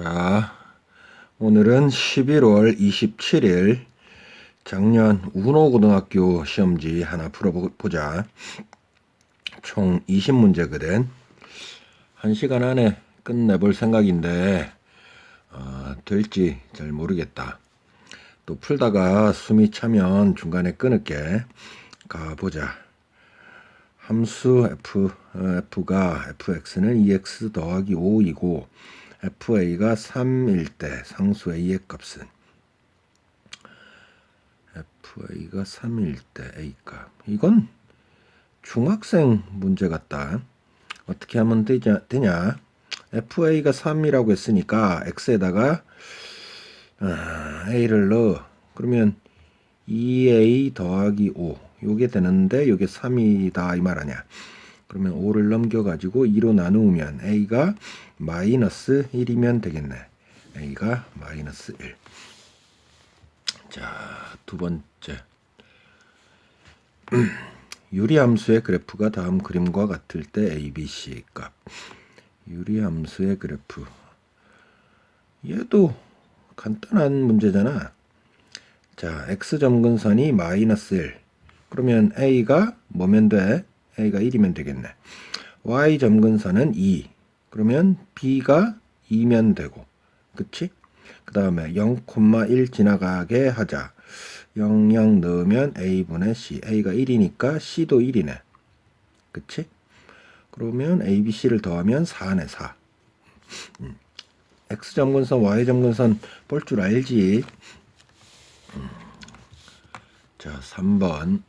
자, 오늘은 11월 27일 작년 운호고등학교 시험지 하나 풀어보자. 총 20문제거든. 1시간 안에 끝내볼 생각인데 될지 잘 모르겠다. 또 풀다가 숨이 차면 중간에 끊을게. 가보자. 함수 f가 fx는 2x 더하기 5이고 fa가 3일 때 상수 a의 값은 fa가 3일 때 a 값. 이건 중학생 문제 같다. 어떻게 하면 되냐? fa가 3이라고 했으니까 x에다가 a를 넣어. 그러면 2a 더하기 5 요게 되는데 요게 3이다 이 말 아니야. 그러면 5를 넘겨가지고 2로 나누면 a가 마이너스 1이면 되겠네. a가 마이너스 1. 자, 두 번째. 유리함수의 그래프가 다음 그림과 같을 때 a, b, c 값. 유리함수의 그래프. 얘도 간단한 문제잖아. 자, x점근선이 마이너스 1. 그러면 a가 뭐면 돼? a가 1이면 되겠네. y점근선은 2. 그러면 b가 2면 되고. 그치? 그 다음에 0,1 지나가게 하자. 0, 0 넣으면 a분의 c. a가 1이니까 c도 1이네. 그치? 그러면 a, b, c를 더하면 4네, 4. x점근선, y점근선 볼 줄 알지? 자, 3번.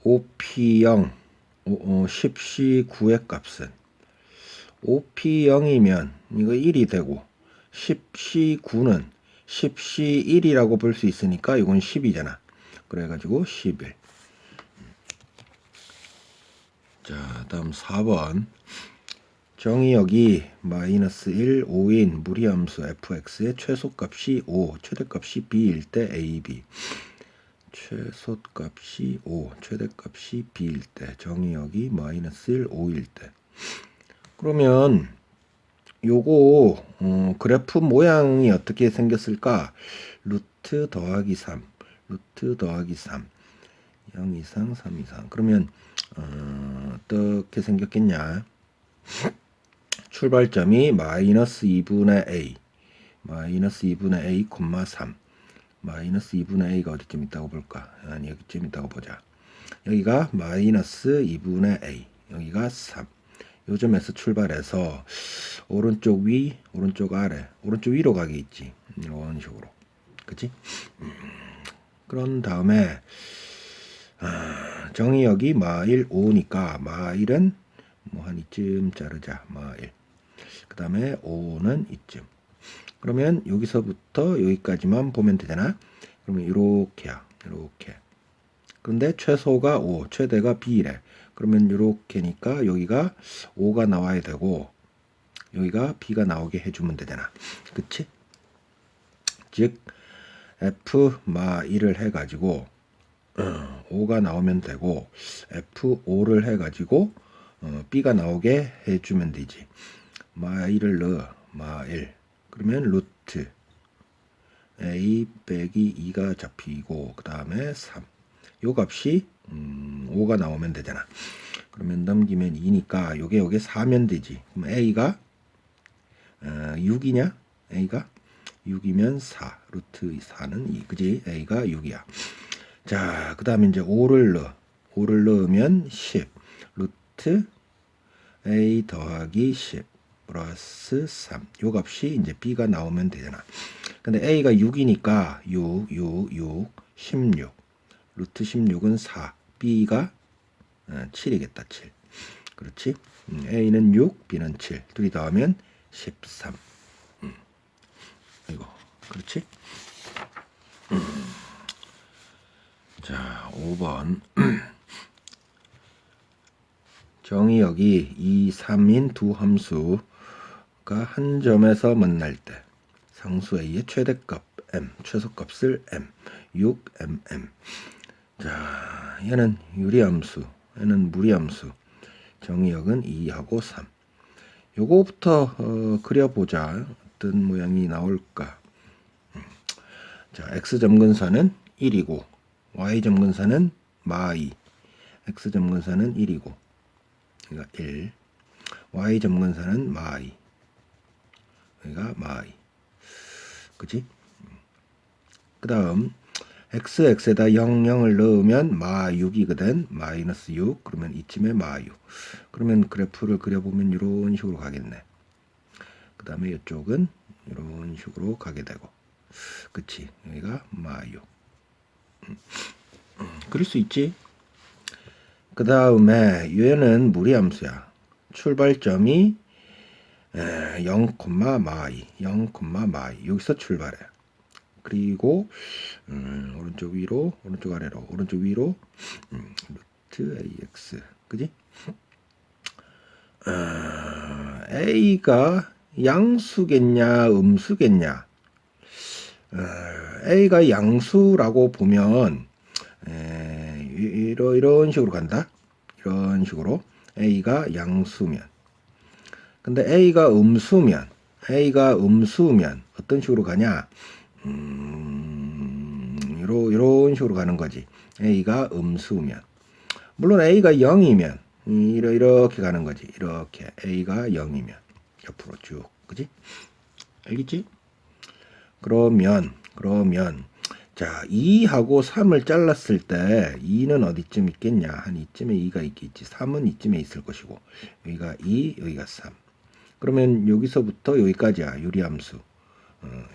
OP0, 10C9의 값은 OP0이면 이거 1이 되고 10C9는 10C1이라고 볼 수 있으니까 이건 10이잖아. 그래가지고 11. 자, 다음 4번. 정의역이 마이너스 1, 5인 무리함수 fx의 최소값이 5, 최대값이 b일 때 ab. 최소값이 5, 최대값이 b일 때, 정의역이 마이너스 1, 5일 때. 그러면 요거 그래프 모양이 어떻게 생겼을까? 루트 더하기 3, 루트 더하기 3, 0 이상, 3 이상. 그러면 어떻게 생겼겠냐? 출발점이 마이너스 2분의 a, 마이너스 2분의 a, 3. 마이너스 2분의 a가 어디쯤 있다고 볼까? 아니, 여기쯤 있다고 보자. 여기가 마이너스 2분의 a, 여기가 3. 요점에서 출발해서 오른쪽 위, 오른쪽 아래, 오른쪽 위로 가게 있지. 이런 식으로. 그치? 그런 다음에 정의역이 마일 5니까 마일은 뭐 한 이쯤 자르자. 마일. 그 다음에 5는 이쯤. 그러면 여기서부터 여기까지만 보면 되잖아. 그러면 이렇게야. 이렇게. 그런데 최소가 5, 최대가 b래. 그러면 이렇게니까 여기가 5가 나와야 되고 여기가 b가 나오게 해주면 되잖아. 그치? 즉 f 마 1을 해가지고 5가 나오면 되고 f5를 해가지고 b가 나오게 해주면 되지. 마 1을 넣어. 마 1. 그러면 루트 a 빼기 2가 잡히고 그 다음에 3. 요 값이 5가 나오면 되잖아. 그러면 넘기면 2니까 요게 4면 되지. 그럼 a가 6이냐? a가 6이면 4. 루트 4는 2. 그지? a가 6이야. 자, 그 다음에 이제 5를 넣어. 5를 넣으면 10. 루트 a 더하기 10. 플러스 3. 요 값이 이제 b가 나오면 되잖아. 근데 a가 6이니까 6, 16. 루트 16은 4. b가 7이겠다. 7. 그렇지? a는 6, b는 7. 둘이 더하면 13. 이거. 그렇지? 자, 5번. 정의역이 2, 3인 두 함수 한 점에서 만날 때 상수 a의 최대값 m, 최소값을 m, 6mm. 자, 얘는 유리함수, 얘는 무리함수. 정의역은 2하고 3. 요거부터 그려보자. 어떤 모양이 나올까? 자, x점근선은 1이고 y점근선은 마2. x점근선은 1이고 그러니까 1. y점근선은 마2. 여기가 마2. 그치? 그 다음 x에다 0, 0을 넣으면 마6이거든. 마이너스 6. 그러면 이쯤에 마6. 그러면 그래프를 그려보면 이런 식으로 가겠네. 그 다음에 이쪽은 이런 식으로 가게 되고. 그치? 여기가 마6. 그릴 수 있지? 그 다음에 얘는 무리함수야. 출발점이 0, 마2. 0, 마2. 여기서 출발해. 그리고 오른쪽 위로, 오른쪽 아래로, 오른쪽 위로 루트 ax. 그지? a가 양수겠냐 음수겠냐? a가 양수라고 보면 이런 식으로 간다. 이런 식으로 a가 양수면. 근데 a가 음수면 어떤 식으로 가냐? 이런 식으로 가는 거지. a가 음수면. 물론 a가 0이면 이렇게 가는 거지. 이렇게 a가 0이면 옆으로 쭉. 그지? 알겠지? 그러면 자, 2하고 3을 잘랐을 때 2는 어디쯤 있겠냐? 한 이쯤에 2가 있겠지. 3은 이쯤에 있을 것이고 여기가 2, 여기가 3. 그러면 여기서부터 여기까지야. 유리함수.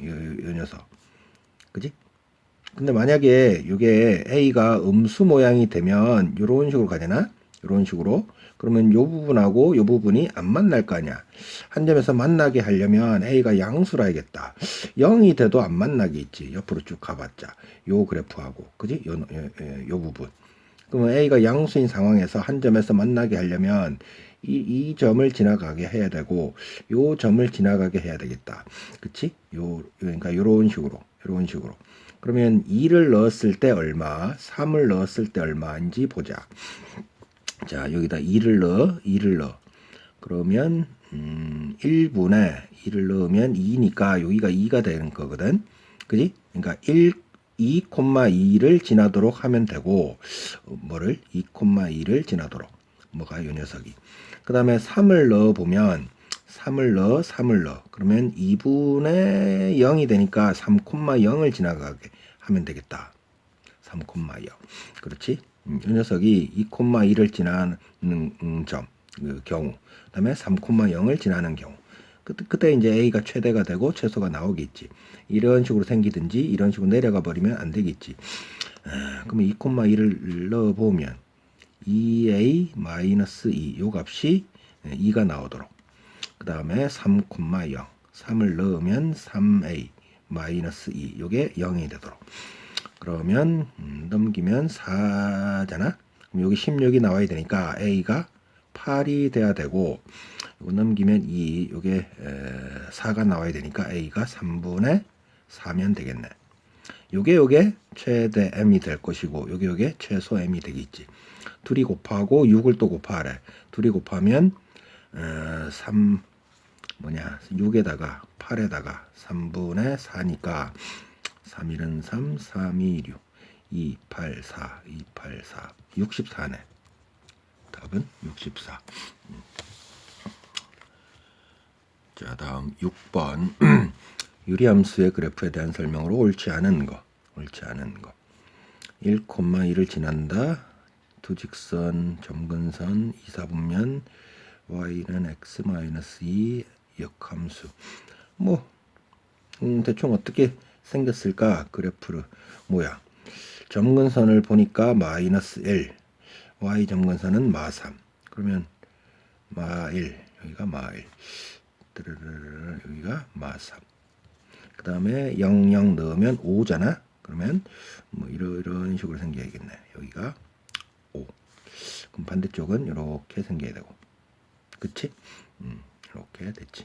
요 녀석. 그지? 근데 만약에 이게 a가 음수 모양이 되면 이런 식으로 가잖아. 이런 식으로. 그러면 요 부분하고 요 부분이 안 만날 거 아니야. 한 점에서 만나게 하려면 a가 양수라 야겠다. 0이 돼도 안 만나겠지. 옆으로 쭉 가봤자. 요 그래프하고. 그지? 요 부분. 그러면 a가 양수인 상황에서 한 점에서 만나게 하려면 이 점을 지나가게 해야 되고 요 점을 지나가게 해야 되겠다. 그치? 그러니까 요런 식으로. 그러면 2를 넣었을 때 얼마, 3을 넣었을 때 얼마인지 보자. 자, 여기다 2를 넣어. 그러면 1분에 2를 넣으면 2니까 여기가 2가 되는 거거든. 그지? 그러니까 2,2를 지나도록 하면 되고 뭐를? 2,2를 지나도록. 뭐가 요 녀석이. 그 다음에 3을 넣어보면 3을 넣어. 그러면 2분의 0이 되니까 3,0을 지나가게 하면 되겠다. 3,0. 그렇지? 이 녀석이 2,2를 지나는 점, 그 경우. 그 다음에 3,0을 지나는 경우. 그때 이제 a가 최대가 되고 최소가 나오겠지. 이런 식으로 생기든지 이런 식으로 내려가 버리면 안 되겠지. 그러면 2,2를 넣어보면 2a-2 요 값이 2가 나오도록. 그 다음에 3,0 3을 넣으면 3a-2 요게 0이 되도록. 그러면 넘기면 4잖아. 그럼 여기 16이 나와야 되니까 a가 8이 돼야 되고 이거 넘기면 2 요게 4가 나와야 되니까 a가 3분의 4면 되겠네. 요게 최대 m이 될 것이고 요게 최소 m이 되겠지. 둘이 곱하고 6을 또 곱하래. 둘이 곱하면 6에다가 8에다가 3분의 4니까 3, 1은 3, 3, 2, 6, 2, 8, 4, 64네. 답은 64. 자, 다음 6번. 유리함수의 그래프에 대한 설명으로 옳지 않은 거. 1,2를 지난다. 두 직선, 점근선, 2, 4분면, y는 x-2 역함수. 대충 어떻게 생겼을까? 그래프를 모양. 점근선을 보니까 마이너스 1, y 점근선은 마3. 그러면 마1, 여기가 마1, 여기가 마3. 그 다음에 0, 0 넣으면 5잖아. 그러면 이런 식으로 생겨야겠네. 여기가 5. 그럼 반대쪽은 이렇게 생겨야 되고. 그치? 이렇게 됐지.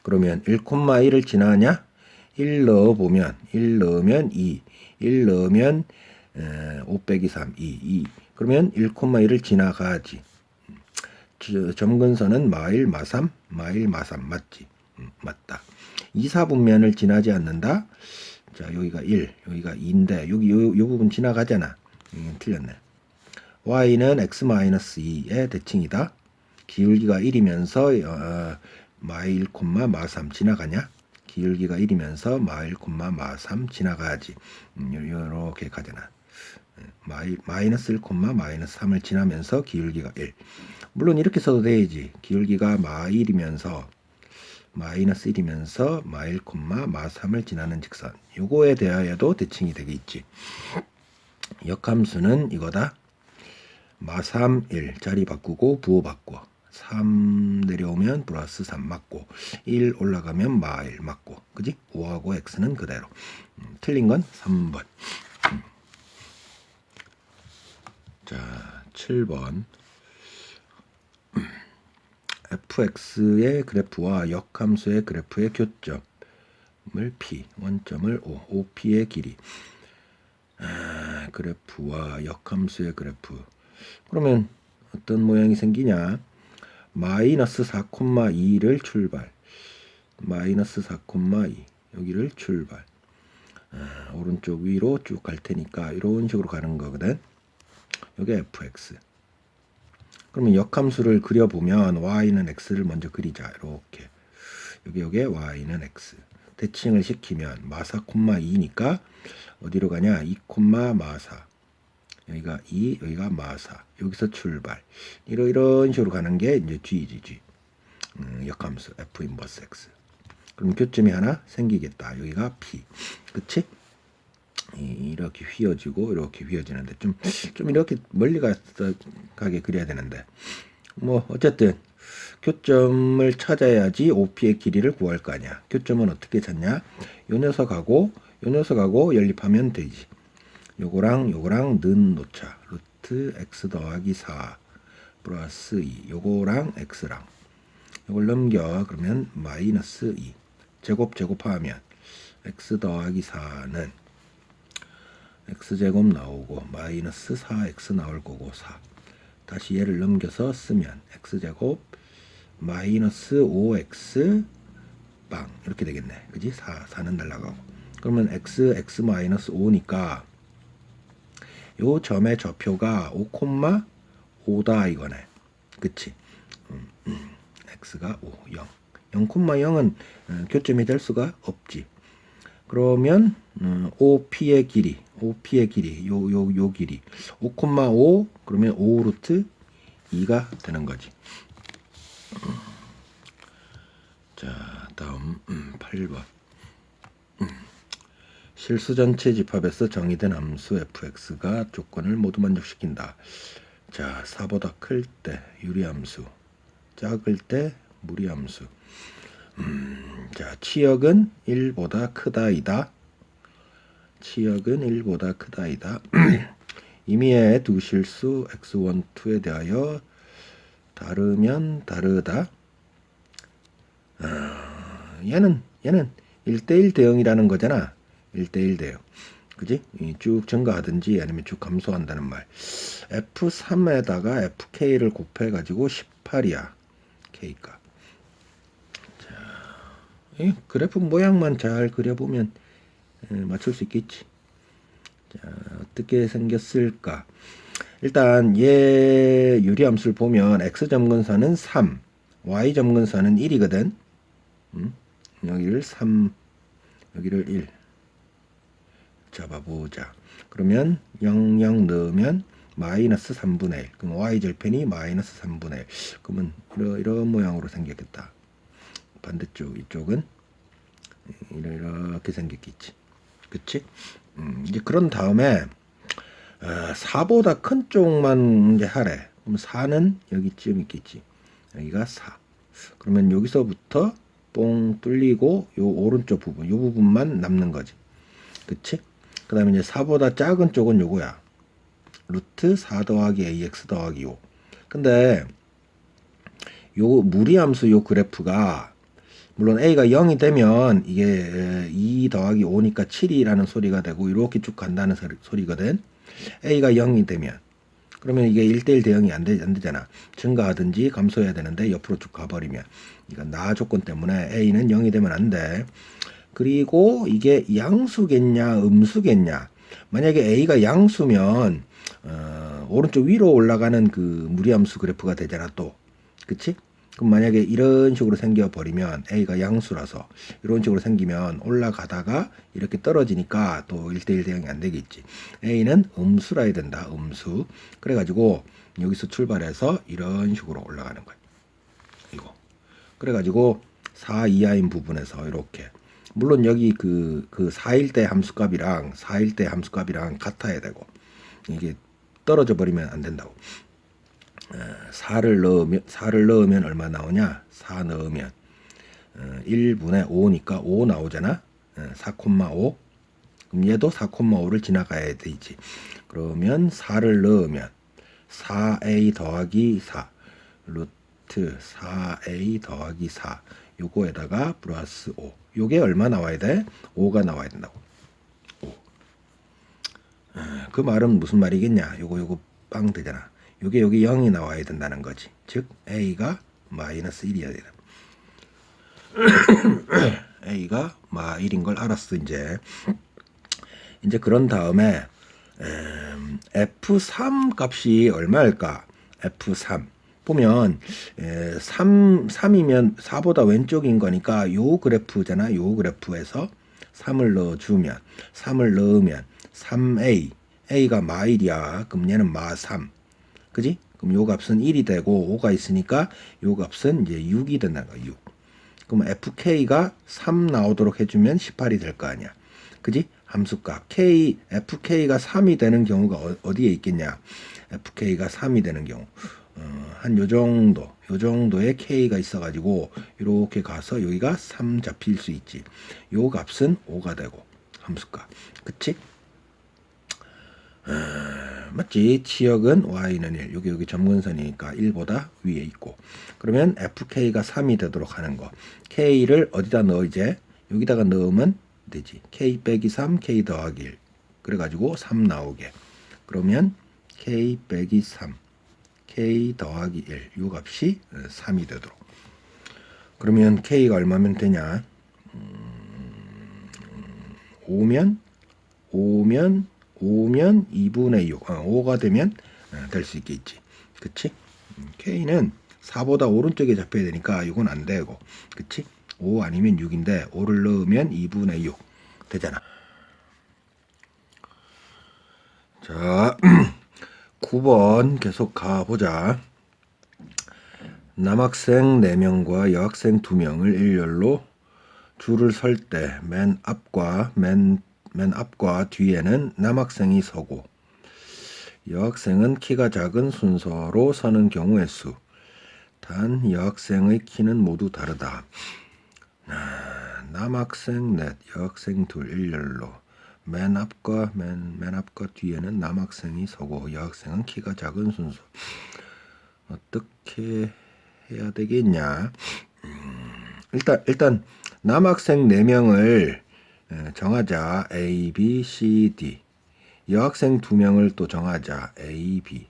그러면 1,1을 지나냐? 1 넣으면 2. 1 넣으면 5 빼기 3, 2. 그러면 1,1을 지나가지. 점근선은 마일, 마삼, 마일, 마삼 맞지? 맞다. 2, 4분면을 지나지 않는다. 자, 여기가 1, 여기가 2인데 여기 요 부분 지나가잖아. 틀렸네. y는 x-2의 대칭이다. 기울기가 1이면서 마일, 마3 지나가냐? 기울기가 1이면서 마일, 마3 지나가야지. 요렇게 가잖아. 마이너스 1, 마이너스 3을 지나면서 기울기가 1. 물론 이렇게 써도 되지. 기울기가 마일이면서 마이너스 1이면서 마일, 마3을 지나는 직선. 요거에 대하여도 대칭이 되겠지. 역함수는 이거다. 마3, 1 자리 바꾸고 부호 바꿔. 3 내려오면 플러스 3 맞고 1 올라가면 마1 맞고 그지? 5하고 x는 그대로. 틀린 건 3번. 자, 7번. fx의 그래프와 역함수의 그래프의 교점을 p, 원점을 o, op의 길이. 그래프와 역함수의 그래프. 그러면 어떤 모양이 생기냐? 마이너스 4,2를 출발. 마이너스 4,2 여기를 출발. 오른쪽 위로 쭉 갈 테니까 이런 식으로 가는 거거든. 여기 fx. 그러면 역함수를 그려보면 y는 x를 먼저 그리자. 이렇게. 여기에 y는 x. 대칭을 시키면 마4, 2니까 어디로 가냐? 2, 마4. 여기가 2, 여기가 마4. 여기서 출발. 이런 식으로 가는 게 이제 g지, g. 역함수 f 인버스 x. 그럼 교점이 하나 생기겠다. 여기가 p. 그치? 이렇게 휘어지고 이렇게 휘어지는데 좀 이렇게 멀리 가게 그려야 되는데 뭐 어쨌든 교점을 찾아야지 OP의 길이를 구할 거 아니야. 교점은 어떻게 찾냐? 요 녀석하고 연립하면 되지. 요거랑 는 놓자. 루트 x 더하기 4 플러스 2 요거랑 x랑 요걸 넘겨. 그러면 마이너스 2 제곱하면 x 더하기 4는 x제곱 나오고 마이너스 4x 나올 거고 4. 다시 얘를 넘겨서 쓰면 x제곱 마이너스 5x 빵 이렇게 되겠네. 그지? 4는 날라가고. 그러면 x 마이너스 5니까 요 점의 좌표가 5,5다 이거네. 그치? x가 5, 0. 0,0은 교점이 될 수가 없지. 그러면 OP의 길이 요 길이 5,5 그러면 5 루트 2가 되는 거지. 자, 다음 8번. 실수 전체 집합에서 정의된 함수 fx가 조건을 모두 만족시킨다. 자, 4보다 클 때 유리함수, 작을 때 무리함수. 자, 치역은 1보다 크다이다. 치역은 1보다 크다이다. 임의의 두 실수 x1, 2에 대하여 다르면 다르다. 얘는 1대1 대응이라는 거잖아. 1대1 대응. 그지? 쭉 증가하든지 아니면 쭉 감소한다는 말. F3에다가 FK를 곱해가지고 18이야. K가. 자, 그래프 모양만 잘 그려보면 맞출 수 있겠지. 자, 어떻게 생겼을까? 일단 얘 유리함수를 보면 x점근선은 3, y점근선은 1이거든. 여기를 3, 여기를 1 잡아보자. 그러면 0, 0 넣으면 마이너스 3분의 1. 그럼 y절편이 마이너스 3분의 1. 그러면 이런 모양으로 생겼겠다. 반대쪽 이쪽은 이렇게 생겼겠지. 그치? 이제 그런 다음에 4보다 큰 쪽만 이제 하래. 그럼 4는 여기쯤 있겠지. 여기가 4. 그러면 여기서부터 뽕 뚫리고 요 오른쪽 부분, 요 부분만 남는 거지. 그치? 그 다음에 이제 4보다 작은 쪽은 요거야. 루트 4 더하기 ax 더하기 5. 근데 요 무리함수 요 그래프가 물론 a가 0이 되면 이게 2 더하기 5니까 7이라는 소리가 되고 이렇게 쭉 간다는 소리거든. a가 0이 되면 그러면 이게 1대1 대응이 안 되잖아. 증가하든지 감소해야 되는데 옆으로 쭉 가버리면. 이건 나 조건 때문에 A는 0이 되면 안 돼. 그리고 이게 양수겠냐 음수겠냐. 만약에 A가 양수면 오른쪽 위로 올라가는 그 무리함수 그래프가 되잖아 또. 그치? 그럼 만약에 이런 식으로 생겨버리면 A가 양수라서 이런 식으로 생기면 올라가다가 이렇게 떨어지니까 또 1대1 대응이 안 되겠지. A는 음수라 해야 된다. 음수. 그래가지고 여기서 출발해서 이런 식으로 올라가는 거야. 이거. 그래가지고 4 이하인 부분에서 이렇게. 물론 여기 그 4일 때 함수값이랑 4일 때 함수값이랑 같아야 되고 이게 떨어져 버리면 안 된다고. 4를 넣으면 얼마 나오냐? 4 넣으면 1분의 5니까 5 나오잖아. 4,5. 그럼 얘도 4,5를 지나가야 되지. 그러면 4를 넣으면 4a 더하기 4 루트 4a 더하기 4 요거에다가 플러스 5. 요게 얼마 나와야 돼? 5가 나와야 된다고. 5. 그 말은 무슨 말이겠냐? 요거 빵 되잖아. 요게 여기 0이 나와야 된다는 거지. 즉 A가 마이너스 1이어야 되다. A가 마 1인 걸 알았어. 이제 그런 다음에 F3 값이 얼마일까? F3 보면 3이면 4보다 왼쪽인 거니까 요 그래프잖아. 요 그래프에서 3을 넣어주면 3을 넣으면 3a a가 마 1이야. 그럼 얘는 마 3. 그지? 그럼 요 값은 1이 되고 5가 있으니까 요 값은 이제 6이 된다는 거야. 6. 그럼 fk가 3 나오도록 해주면 18이 될 거 아니야. 그지? 함수값 fk가 3이 되는 경우가 어디에 있겠냐? fk가 3이 되는 경우 한 요 정도의 k가 있어가지고 이렇게 가서 여기가 3 잡힐 수 있지. 요 값은 5가 되고 함수값. 그치? 맞지? 치역은 y는 1. 여기 점근선이니까 1보다 위에 있고. 그러면 fk가 3이 되도록 하는 거. k를 어디다 넣어 이제? 여기다가 넣으면 되지. k 빼기 3, k 더하기 1. 그래가지고 3 나오게. 그러면 k 빼기 3, k 더하기 1. 요 값이 3이 되도록. 그러면 k가 얼마면 되냐? 5면 2분의 6. 5가 되면 될 수 있겠지. 그치? K는 4보다 오른쪽에 잡혀야 되니까 이건 안 되고. 그치? 5 아니면 6인데 5를 넣으면 2분의 6 되잖아. 자, 9번 계속 가보자. 남학생 4명과 여학생 2명을 일렬로 줄을 설 때 맨 앞과 뒤에는 남학생이 서고 여학생은 키가 작은 순서로 서는 경우의 수. 단 여학생의 키는 모두 다르다. 남학생 넷, 여학생 둘 일렬로 맨 앞과 뒤에는 남학생이 서고 여학생은 키가 작은 순서. 어떻게 해야 되겠냐? 일단 남학생 4명을 정하자. A, B, C, D. 여학생 2명을 또 정하자. A, B.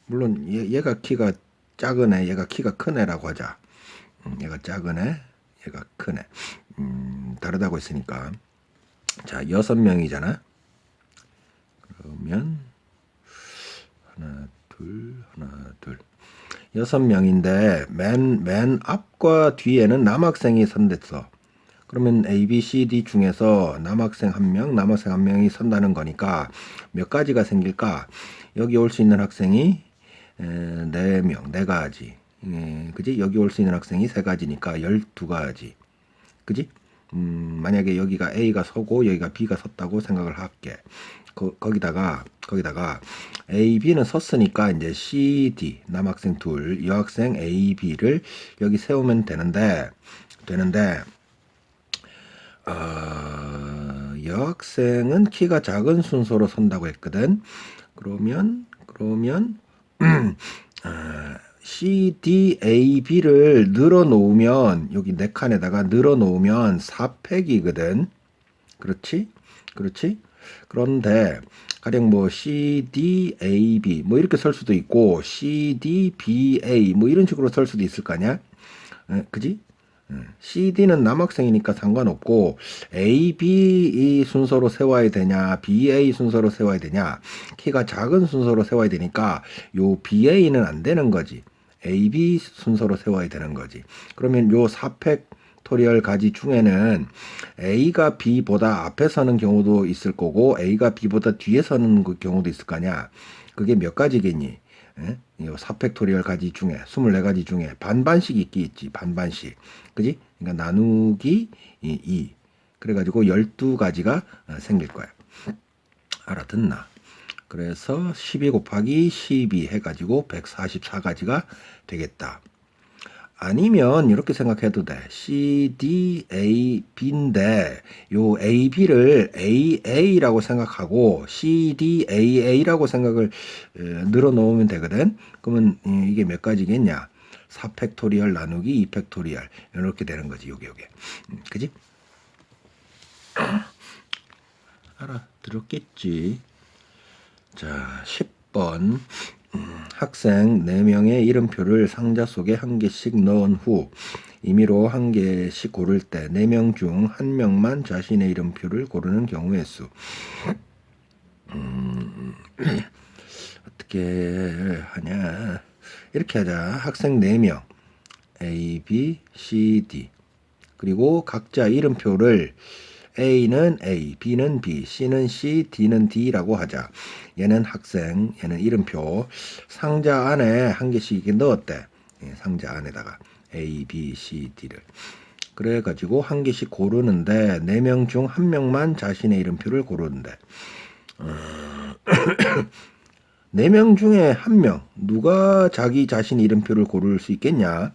물론 얘가 키가 작은 애, 얘가 키가 큰 애라고 하자. 얘가 작은 애, 얘가 큰 애. 다르다고 했으니까. 자, 6명이잖아. 그러면 하나, 둘. 6명인데 맨 앞과 뒤에는 남학생이 선댔어. 그러면 A, B, C, D 중에서 남학생 1명, 남학생 1명이 선다는 거니까 몇 가지가 생길까? 여기 올 수 있는 학생이 4명, 4가지. 그지? 여기 올 수 있는 학생이 3가지니까 12가지. 그지? 만약에 여기가 A가 서고 여기가 B가 섰다고 생각을 할게. 거기다가 A, B는 섰으니까 이제 C, D 남학생 둘, 여학생 A, B를 여기 세우면 되는데 여학생은 키가 작은 순서로 선다고 했거든. 그러면 C, D, A, B를 늘어놓으면 여기 4칸에다가 늘어놓으면 4팩이거든. 그렇지? 그런데 가령 뭐 C, D, A, B 뭐 이렇게 설 수도 있고 C, D, B, A 뭐 이런 식으로 설 수도 있을 거 아니야? 그지? CD는 남학생이니까 상관없고 A, B 이 순서로 세워야 되냐 BA 순서로 세워야 되냐 키가 작은 순서로 세워야 되니까 요 BA는 안 되는 거지. AB 순서로 세워야 되는 거지. 그러면 요 4팩토리얼 가지 중에는 A가 B보다 앞에 서는 경우도 있을 거고 A가 B보다 뒤에 서는 경우도 있을 거 아니야. 그게 몇 가지겠니? 예? 이 4팩토리얼 가지 중에 24가지 중에 반반씩 있지. 반반씩. 그지? 그러니까 나누기 2. 그래가지고 12가지가 생길 거야. 알아듣나? 그래서 12 곱하기 12 해가지고 144가지가 되겠다. 아니면 이렇게 생각해도 돼. C, D, A, B인데 요 A, B를 AA라고 생각하고 C, D, AA라고 생각을 늘어놓으면 되거든. 그러면 이게 몇 가지겠냐? 4팩토리얼 나누기 2팩토리얼 이렇게 되는 거지. 요게. 그지? 알아들었겠지? 자, 10번. 학생 4명의 이름표를 상자 속에 한 개씩 넣은 후 임의로 한 개씩 고를 때 4명 중 1명만 자신의 이름표를 고르는 경우의 수. 어떻게 하냐? 이렇게 하자. 학생 4명 A, B, C, D 그리고 각자 이름표를 A는 A, B는 B, C는 C, D는 D라고 하자. 얘는 학생, 얘는 이름표. 상자 안에 한 개씩 넣었대. 상자 안에다가 A, B, C, D를. 그래가지고 한 개씩 고르는데 4명 중 1명만 자신의 이름표를 고르는데 4명 중에 1명 누가 자기 자신 이름표를 고를 수 있겠냐?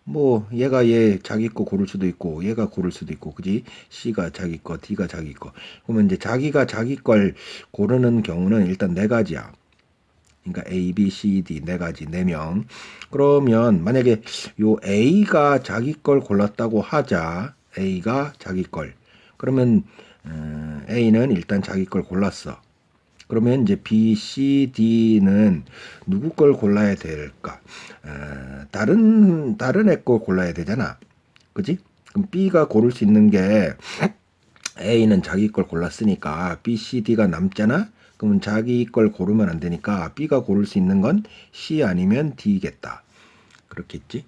뭐 얘가 얘 자기 거 고를 수도 있고 얘가 고를 수도 있고 그지? C가 자기 거 D가 자기 거. 그러면 이제 자기가 자기 걸 고르는 경우는 일단 4가지야. 그러니까 A, B, C, D 4가지 4명. 그러면 만약에 요 A가 자기 걸 골랐다고 하자. A가 자기 걸. 그러면 A는 일단 자기 걸 골랐어. 그러면 이제 B, C, D는 누구 걸 골라야 될까? 다른 애 걸 골라야 되잖아. 그지? 그럼 B가 고를 수 있는 게 A는 자기 걸 골랐으니까 B, C, D가 남잖아? 그러면 자기 걸 고르면 안 되니까 B가 고를 수 있는 건 C 아니면 D겠다. 그렇겠지?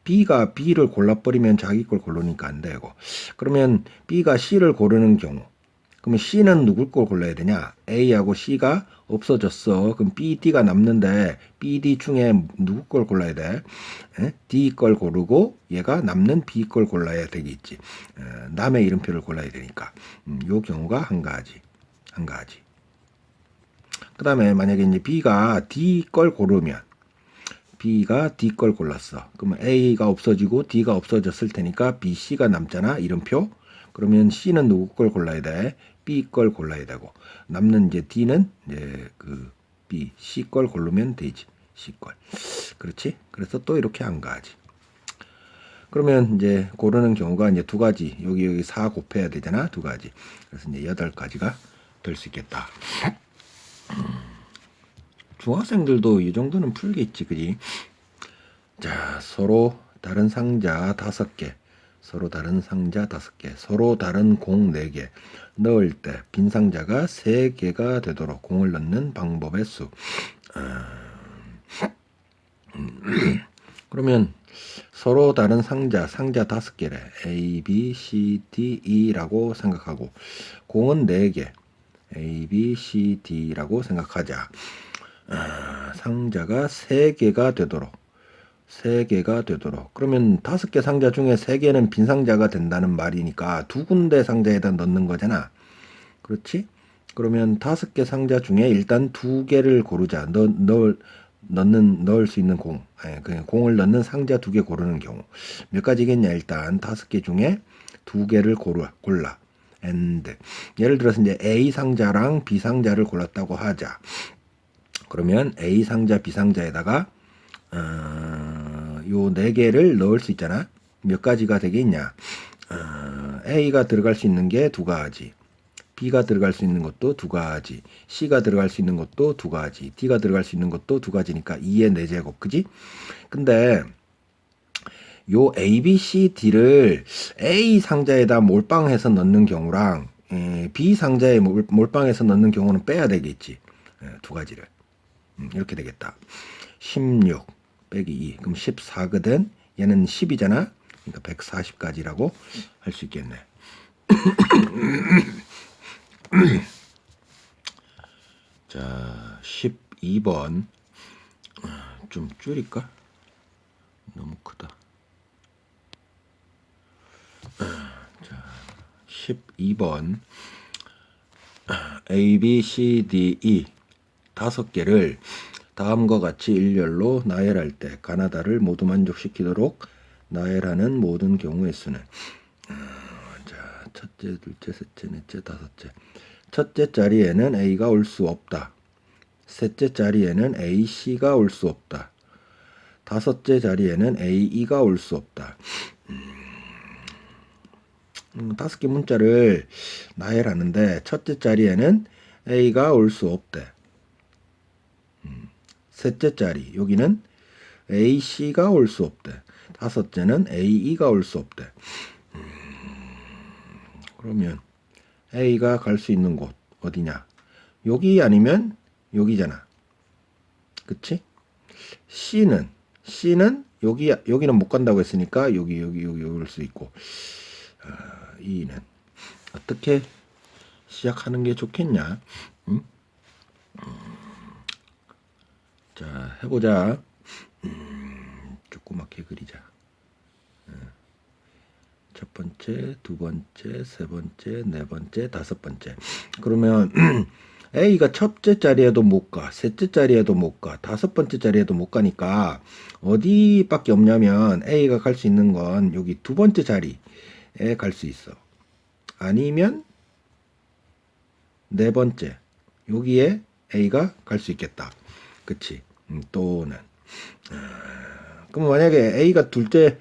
B가 B를 골라버리면 자기 걸 고르니까 안 되고. 그러면 B가 C를 고르는 경우. 그러면 C는 누굴 걸 골라야 되냐? A하고 C가 없어졌어. 그럼 B, D가 남는데 B, D 중에 누구 걸 골라야 돼? D 걸 고르고 얘가 남는 B 걸 골라야 되겠지. 남의 이름표를 골라야 되니까. 요 경우가 한 가지. 그 다음에 만약에 이제 B가 D 걸 고르면 B가 D 걸 골랐어. 그러면 A가 없어지고 D가 없어졌을 테니까 B, C가 남잖아. 이름표. 그러면 C는 누구 걸 골라야 돼? B 걸 골라야 되고 남는 이제 D는 이제 그 B, C 걸 고르면 되지. C 걸. 그렇지? 그래서 또 이렇게 한 가지. 그러면 이제 고르는 경우가 이제 2가지. 여기 4 곱해야 되잖아. 2가지. 그래서 이제 8가지가 될 수 있겠다. 중학생들도 이 정도는 풀겠지. 그지? 자, 서로 다른 상자 5개. 서로 다른 상자 5개, 서로 다른 공 4개 넣을 때 빈 상자가 3개가 되도록 공을 넣는 방법의 수. 그러면 서로 다른 상자 5개래. A, B, C, D, E라고 생각하고 공은 4개. A, B, C, D라고 생각하자. 상자가 3개가 되도록. 그러면 5개 상자 중에 3개는 빈 상자가 된다는 말이니까 2군데 상자에다 넣는 거잖아. 그렇지? 그러면 5개 상자 중에 일단 2개를 고르자. 넣을 수 있는 공. 그냥 공을 넣는 상자 2개 고르는 경우. 몇 가지겠냐? 일단 5개 중에 2개를 골라. and. 예를 들어서 이제 A 상자랑 B 상자를 골랐다고 하자. 그러면 A 상자, B 상자에다가 요 4개를 넣을 수 있잖아. 몇 가지가 되겠냐? A가 들어갈 수 있는 게 2가지. B가 들어갈 수 있는 것도 두 가지, C가 들어갈 수 있는 것도 두 가지, D가 들어갈 수 있는 것도 두 가지니까 2의 4제곱, 그지? 근데 요 A, B, C, D를 A 상자에다 몰빵해서 넣는 경우랑 B 상자에 몰빵해서 넣는 경우는 빼야 되겠지. 두 가지를. 이렇게 되겠다. 16 빼기 2. 그럼 14거든. 얘는 10이잖아. 그러니까 140까지라고 할 수 있겠네. 자, 12번. 좀 줄일까? 너무 크다. 자, 12번. A, B, C, D, E 5개를 다음과 같이 일렬로 나열할 때 가나다를 모두 만족시키도록 나열하는 모든 경우의 수는 자, 첫째, 둘째, 셋째, 넷째, 다섯째. 첫째 자리에는 A가 올 수 없다. 셋째 자리에는 A, C가 올 수 없다. 다섯째 자리에는 A, E가 올 수 없다. 5개 문자를 나열하는데 첫째 자리에는 A가 올 수 없대. 셋째 자리 여기는 A, C가 올 수 없대. 다섯째는 A, E가 올 수 없대. 그러면 A가 갈 수 있는 곳 어디냐? 여기 아니면 여기잖아. 그치? C는 여기는 못 간다고 했으니까 여기 올 수 있고. E는 어떻게 시작하는 게 좋겠냐? 응? 자, 해보자. 조그맣게 그리자. 첫 번째, 두 번째, 세 번째, 네 번째, 다섯 번째. 그러면 A가 첫째 자리에도 못 가, 셋째 자리에도 못 가, 다섯 번째 자리에도 못 가니까 어디밖에 없냐면 A가 갈 수 있는 건 여기 두 번째 자리에 갈 수 있어. 아니면 네 번째 여기에 A가 갈 수 있겠다. 그치? 또는 그럼 만약에 A가 둘째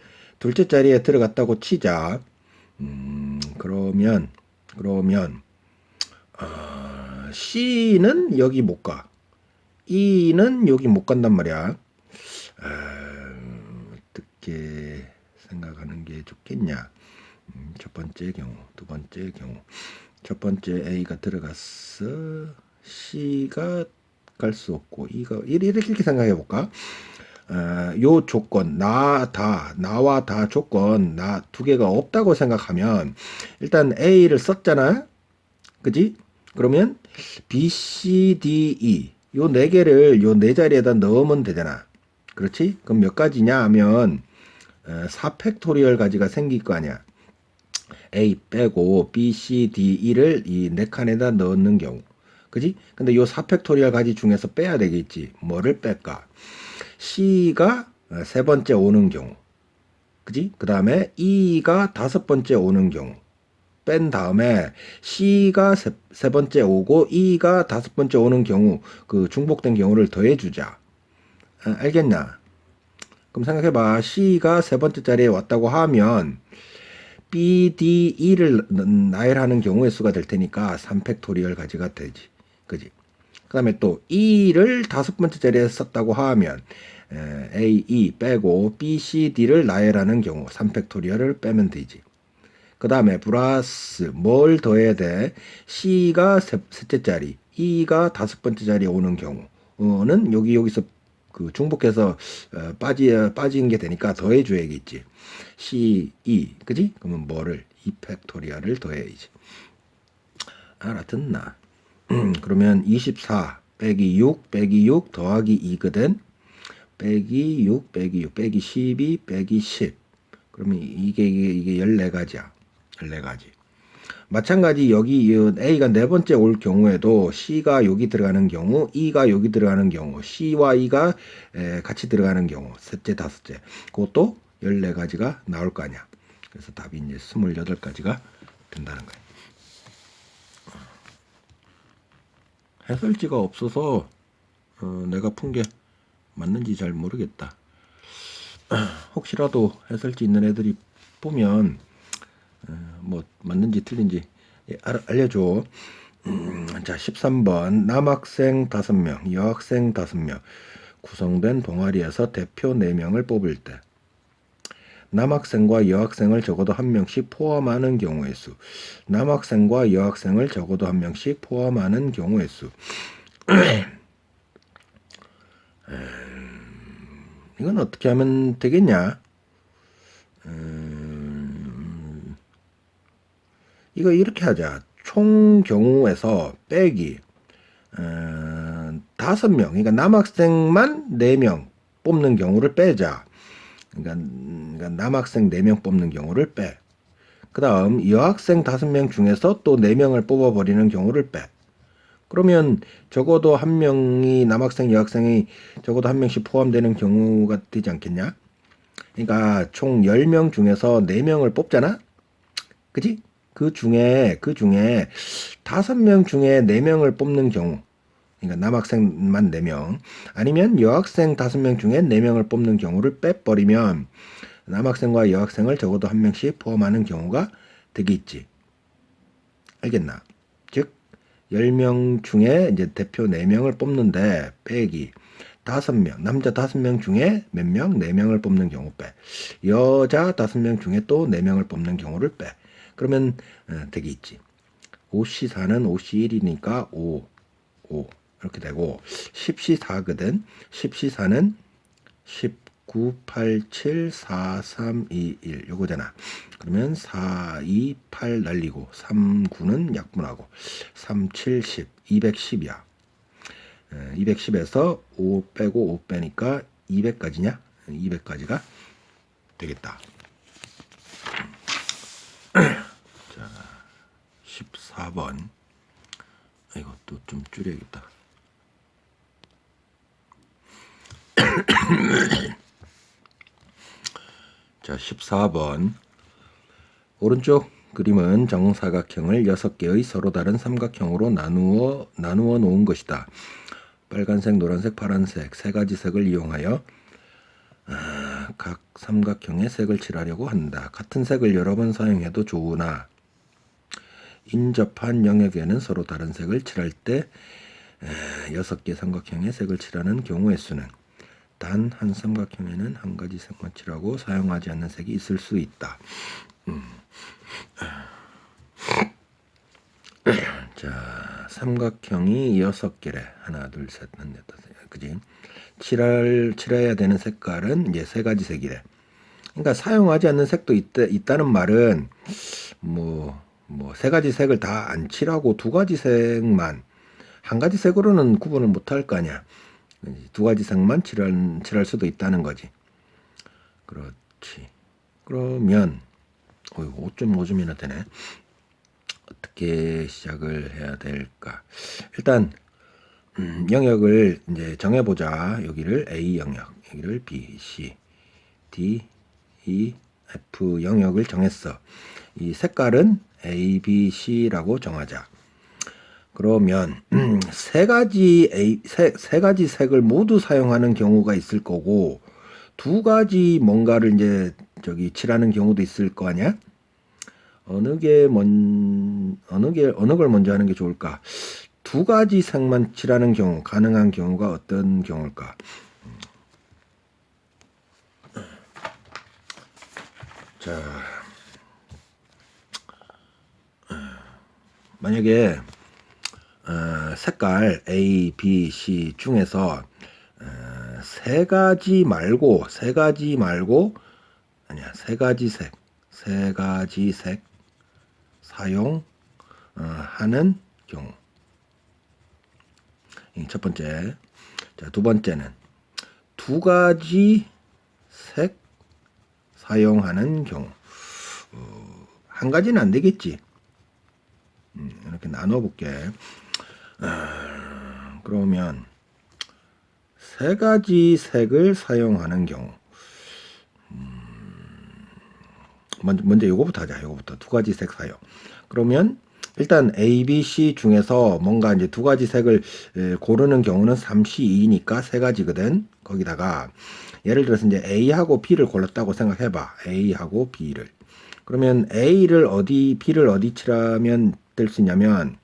자리에 들어갔다고 치자. 그러면 C는 여기 못 가. E는 여기 못 간단 말이야. 어떻게 생각하는 게 좋겠냐? 첫 번째 경우, 두 번째 경우. 첫 번째 A가 들어갔어. C가 갈 수 없고 E가 이렇게 생각해 볼까? 요 조건 나와 다 조건 나 두 개가 없다고 생각하면 일단 A를 썼잖아. 그지? 그러면 B, C, D, E 요 네 개를 요 네 자리에다 넣으면 되잖아. 그렇지? 그럼 몇 가지냐 하면 4팩토리얼 가지가 생길 거 아니야. A 빼고 B, C, D, E를 이 네 칸에다 넣는 경우. 그지? 근데 요 4팩토리얼 가지 중에서 빼야 되겠지. 뭐를 뺄까? C가 세 번째 오는 경우. 그지? 그 다음에 E가 다섯 번째 오는 경우. 뺀 다음에 C가 세 번째 오고 E가 다섯 번째 오는 경우, 그 중복된 경우를 더해주자. 알겠나? 그럼 생각해봐. C가 세 번째 자리에 왔다고 하면 B, D, E를 나열하는 경우의 수가 될 테니까 3팩토리얼 가지가 되지. 그지? 그 다음에 또 E를 다섯 번째 자리에 썼다고 하면 A, E 빼고 B, C, D를 나열하는 경우 3팩토리얼을 빼면 되지. 그 다음에 플러스 뭘 더해야 돼? C가 셋째 자리, E가 다섯 번째 자리에 오는 경우는 여기서 그 중복해서 빠진 게 되니까 더해줘야겠지. C, E, 그지? 그러면 뭐를? 2팩토리얼을 더해야지. 알아듣나? 그러면 24 빼기 6 빼기 6 더하기 2거든. 빼기 6 빼기 6 빼기 12 빼기 10. 그러면 이게 14가지야. 14가지. 마찬가지 여기 A가 네 번째 올 경우에도 C가 여기 들어가는 경우, E가 여기 들어가는 경우, C와 E가 같이 들어가는 경우, 셋째, 다섯째. 그것도 14가지가 나올 거 아니야. 그래서 답이 이제 28가지가 된다는 거야. 해설지가 없어서 내가 푼 게 맞는지 잘 모르겠다. 혹시라도 해설지 있는 애들이 보면 뭐 맞는지 틀린지 알려줘. 자, 13번. 남학생 5명, 여학생 5명 구성된 동아리에서 대표 4명을 뽑을 때 남학생과 여학생을 적어도 1명씩 포함하는 경우의 수. 남학생과 여학생을 적어도 1명씩 포함하는 경우의 수. 이건 어떻게 하면 되겠냐? 이거 이렇게 하자. 총 경우에서 빼기 5명, 그러니까 남학생만 4명 뽑는 경우를 빼자. 그러니까 남학생 4명 뽑는 경우를 빼. 그 다음 여학생 5명 중에서 또 4명을 뽑아버리는 경우를 빼. 그러면 적어도 1명이 남학생, 여학생이 적어도 1명씩 포함되는 경우가 되지 않겠냐? 그러니까 총 10명 중에서 4명을 뽑잖아? 그지? 그 중에 5명 중에 4명을 뽑는 경우, 그러니까 남학생만 4명, 아니면 여학생 5명 중에 4명을 뽑는 경우를 빼버리면 남학생과 여학생을 적어도 1명씩 포함하는 경우가 되겠지. 알겠나? 즉 10명 중에 이제 대표 4명을 뽑는데 빼기 5명, 남자 5명 중에 몇 명? 4명을 뽑는 경우 빼. 여자 5명 중에 또 4명을 뽑는 경우를 빼. 그러면 되겠지. 5시 4는 5시 1이니까 5 이렇게 되고 10시 4거든. 10시 4는 19, 8, 7, 4, 3, 2, 1 요거잖아. 그러면 4, 2, 8 날리고 3, 9는 약분하고 3, 7, 10, 210이야. 210에서 5 빼고 5 빼니까 200까지냐? 200까지가 되겠다. 자, 14번. 이것도 좀 줄여야겠다. 자, 14번. 오른쪽 그림은 정사각형을 6개의 서로 다른 삼각형으로 나누어 놓은 것이다. 빨간색, 노란색, 파란색 3가지 색을 이용하여 각 삼각형의 색을 칠하려고 한다. 같은 색을 여러 번 사용해도 좋으나 인접한 영역에는 서로 다른 색을 칠할 때 6개 삼각형의 색을 칠하는 경우의 수는 단 한 삼각형에는 한 가지 색만 칠하고 사용하지 않는 색이 있을 수 있다. 자, 삼각형이 6개래. 하나, 둘, 셋, 넷, 다섯. 그지? 칠해야 되는 색깔은 이제 3가지 색이래. 그러니까 사용하지 않는 색도 있다는 말은 뭐 3가지 색을 다 안 칠하고 2가지 색만, 한 가지 색으로는 구분을 못 할 거 아니야. 2가지 색만 칠할 수도 있다는 거지. 그렇지. 그러면 5.5점이나 되네. 어떻게 시작을 해야 될까? 일단 영역을 이제 정해보자. 여기를 A 영역, 여기를 B, C, D, E, F 영역을 정했어. 이 색깔은 A, B, C라고 정하자. 그러면 세 가지 색을 모두 사용하는 경우가 있을 거고 2가지 뭔가를 이제 칠하는 경우도 있을 거 아니야? 어느 걸 먼저 하는 게 좋을까? 2가지 색만 칠하는 경우, 가능한 경우가 어떤 경우일까? 자, 만약에 색깔 A, B, C 중에서 3가지 말고 아니야, 3가지 색 사용하는 경우. 첫 번째. 자, 두 번째는 2가지 색 사용하는 경우. 한 가지는 안 되겠지. 이렇게 나눠 볼게. 그러면 3가지 색을 사용하는 경우. 먼저 요거부터 하자. 요거부터 2가지 색 사용. 그러면 일단 A, B, C 중에서 뭔가 이제 2가지 색을 고르는 경우는 3C, 2니까 3가지거든. 거기다가 예를 들어서 이제 A하고 B를 골랐다고 생각해봐. A하고 B를. 그러면 B를 어디 칠하면 될 수 있냐면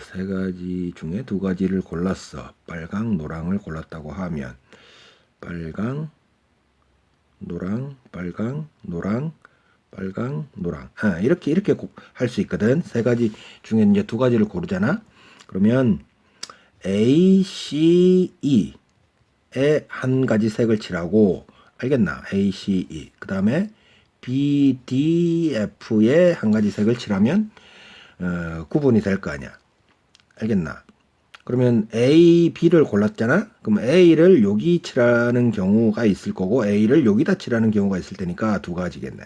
세 가지 중에 두 가지를 골랐어. 빨강, 노랑을 골랐다고 하면 빨강, 노랑, 빨강, 노랑, 빨강, 노랑. 이렇게 할 수 있거든. 세 가지 중에 이제 두 가지를 고르잖아. 그러면 A, C, E에 한 가지 색을 칠하고, 알겠나? A, C, E. 그 다음에 B, D, F에 한 가지 색을 칠하면 구분이 될 거 아니야. 알겠나? 그러면 A, B를 골랐잖아? 그럼 A를 여기 칠하는 경우가 있을 거고, A를 여기다 칠하는 경우가 있을 테니까 두 가지겠네.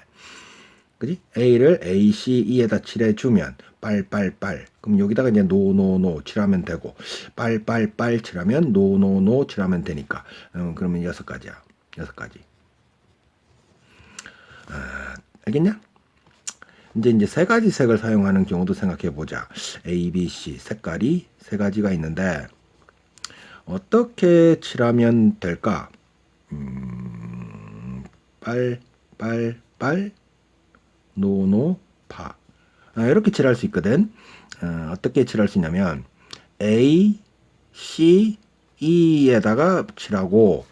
그지? A를 A, C, E에다 칠해주면, 빨빨빨. 그럼 여기다가 이제 노노노 칠하면 되고, 빨빨빨 칠하면 노노노 칠하면 되니까. 그러면 6가지야. 6가지. 알겠냐? 이제 세 가지 색을 사용하는 경우도 생각해 보자. A, B, C 색깔이 세 가지가 있는데 어떻게 칠하면 될까? 빨, 노, 파. 이렇게 칠할 수 있거든. 어떻게 칠할 수 있냐면 A, C, E에다가 칠하고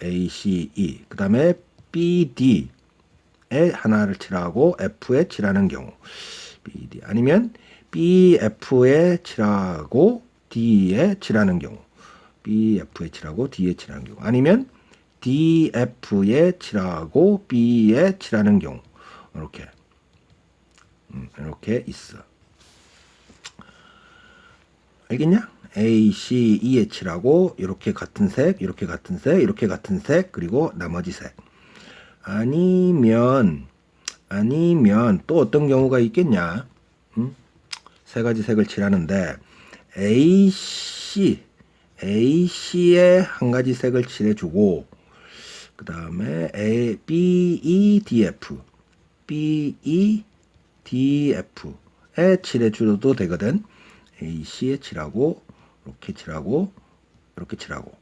A, C, E. 그 다음에 B, D 에 하나를 칠하고 F에 칠하는 경우, BD 아니면 BF에 칠하고 D에 칠하는 경우, BF에 칠하고 D에 칠하는 경우, 아니면 DF에 칠하고 B에 칠하는 경우, 이렇게 있어. 알겠냐? A, C, E에 칠하고 이렇게 같은 색, 이렇게 같은 색, 이렇게 같은 색, 그리고 나머지 색. 아니면 또 어떤 경우가 있겠냐? 세 가지 색을 칠하는데 AC에 한 가지 색을 칠해주고 그 다음에 BEDF에 칠해줘도 되거든. AC에 칠하고 이렇게 칠하고 이렇게 칠하고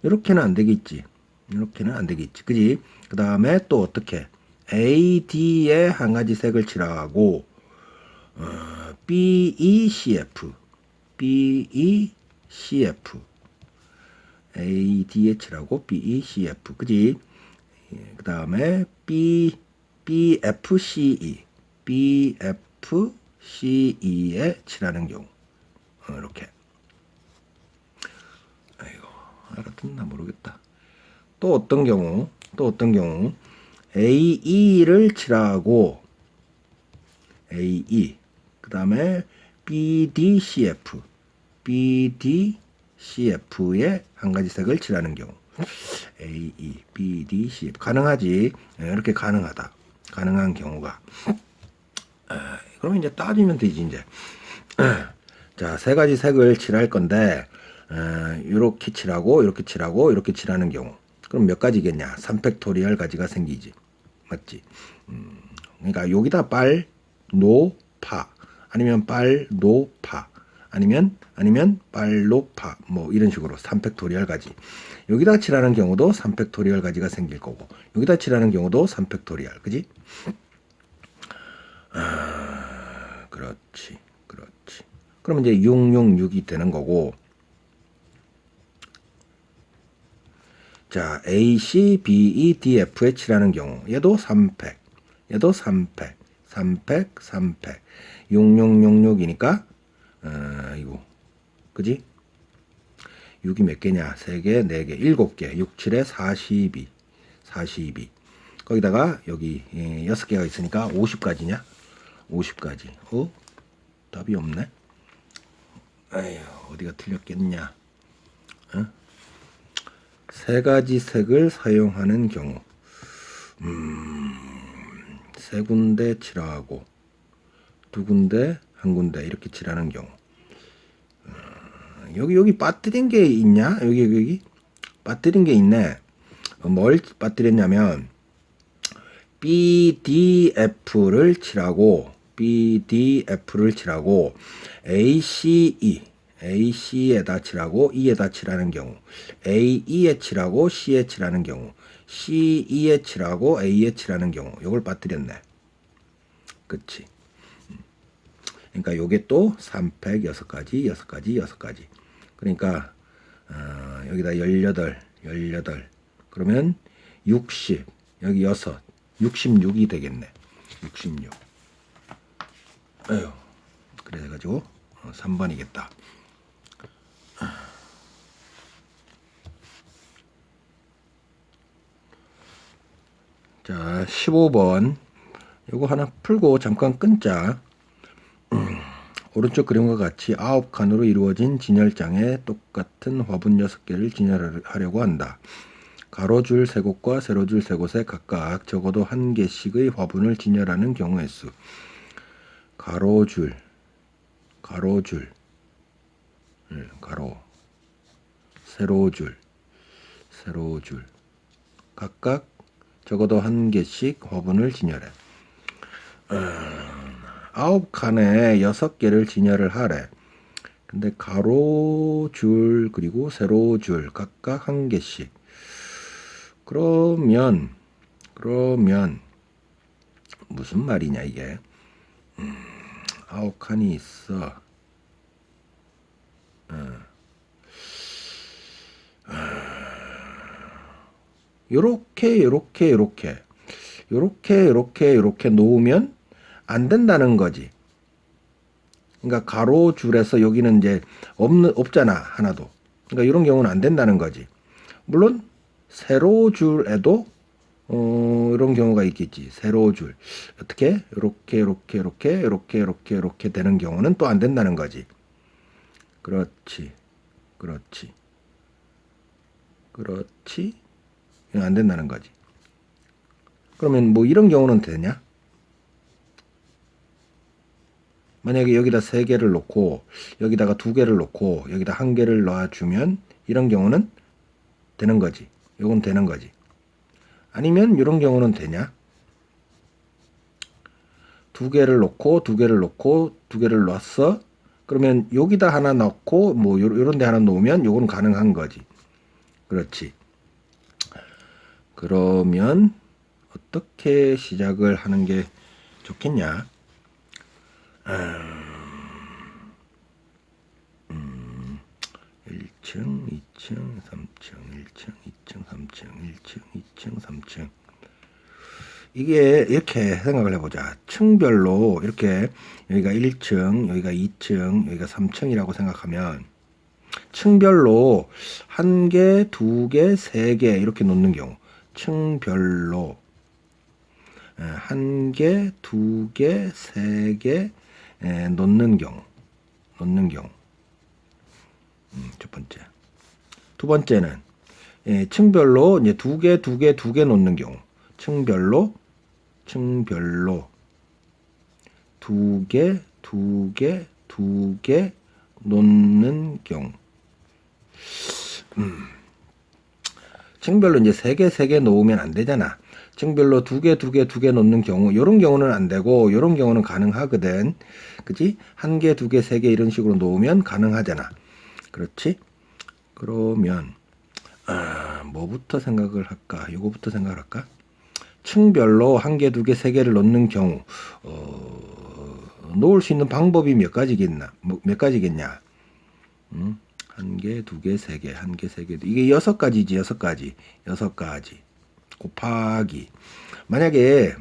이렇게는 안 되겠지. 이렇게는 안 되겠지. 그지? 그 다음에 또 어떻게? AD에 한 가지 색을 칠하고, BECF. AD에 칠하고, BECF. 그지? 그 다음에 BFCE에 칠하는 경우. 이렇게. 아이고, 알아듣나 모르겠다. 또 어떤 경우 AE를 칠하고 AE 그 다음에 BDCF에 한 가지 색을 칠하는 경우 AE, BDCF 가능하지. 이렇게 가능한 경우가 그러면 이제 따지면 되지 이제. 자, 세 가지 색을 칠할 건데 이렇게 칠하고 이렇게 칠하고 이렇게 칠하는 경우 그럼 몇 가지겠냐? 3팩토리얼 가지가 생기지. 맞지? 그러니까 여기다 빨, 노, 파. 아니면 빨, 노, 파. 아니면 빨, 노, 파. 뭐 이런 식으로 3팩토리얼 가지. 여기다 칠하는 경우도 3팩토리얼 가지가 생길 거고 여기다 칠하는 경우도 3팩토리얼. 그지? 그렇지. 그러면 이제 666이 되는 거고 자, A, C, B, E, D, F에 칠하는 경우 얘도 3팩 6666이니까 이거 그지? 6이 몇 개냐? 3개, 4개, 7개 6, 7에 42 거기다가 여기 6개가 있으니까 50가지냐? 50가지. 답이 없네. 에휴, 어디가 틀렸겠냐? 세 가지 색을 사용하는 경우 세 군데 칠하고 두 군데 한 군데 이렇게 칠하는 경우 여기 빠뜨린 게 있냐? 여기 빠뜨린 게 있네. 뭘 빠뜨렸냐면 BDF를 칠하고 AC에다 칠하고 E에다 칠하는 경우 AE에 칠하고 C에 칠하는 경우 CE에 칠하고 A에 칠하는 경우 요걸 빠뜨렸네. 그치? 그러니까 요게 또 3팩 6가지, 6가지, 6가지. 그러니까 여기다 18. 그러면 60. 여기 6. 66이 되겠네. 66. 에휴. 그래 가지고 3번이겠다. 자, 15번. 요거 하나 풀고 잠깐 끊자. 오른쪽 그림과 같이 9칸으로 이루어진 진열장에 똑같은 화분 6개를 진열하려고 한다. 가로줄 3곳과 세로줄 3곳에 각각 적어도 1개씩의 화분을 진열하는 경우의 수. 가로, 세로줄, 각각 적어도 1개씩 화분을 진열해. 9칸에 6개를 진열을 하래. 근데 가로줄 그리고 세로줄 각각 1개씩. 그러면 무슨 말이냐 이게. 9칸이 있어. 요렇게 놓으면 안 된다는 거지. 그러니까 가로줄에서 여기는 이제 없잖아, 하나도. 그러니까 이런 경우는 안 된다는 거지. 물론 세로줄에도 이런 경우가 있겠지. 세로줄 어떻게 이렇게 되는 경우는 또 안 된다는 거지. 그렇지. 안 된다는 거지. 그러면 뭐 이런 경우는 되냐? 만약에 여기다 3개를 놓고 여기다가 2개를 놓고 여기다 1개를 놔주면 이런 경우는 되는 거지. 요건 되는 거지. 아니면 이런 경우는 되냐? 2개를 놓고 2개를 놨어. 그러면 여기다 하나 넣고 뭐 요런 데 하나 놓으면 요건 가능한 거지. 그렇지. 그러면 어떻게 시작을 하는 게 좋겠냐? 1층, 2층, 3층, 1층, 2층, 3층, 1층, 2층, 3층. 이게 이렇게 생각을 해보자. 층별로 이렇게 여기가 1층, 여기가 2층, 여기가 3층이라고 생각하면 층별로 1개, 2개, 3개 이렇게 놓는 경우. 층별로 1개, 2개, 3개 놓는 경우. 첫 번째. 두 번째는 층별로 이제 2개 놓는 경우. 층별로 2개 놓는 경우. 층별로 이제 3개 놓으면 안 되잖아. 층별로 2개 놓는 경우, 요런 경우는 안 되고, 요런 경우는 가능하거든. 그치? 1개, 2개, 3개 이런 식으로 놓으면 가능하잖아. 그렇지? 그러면, 뭐부터 생각을 할까? 요거부터 생각을 할까? 층별로 1개, 2개, 3개를 놓는 경우, 놓을 수 있는 방법이 몇 가지겠냐? 1개, 2개, 3개, 1개, 3개. 이게 6가지지, 6가지. 곱하기. 만약에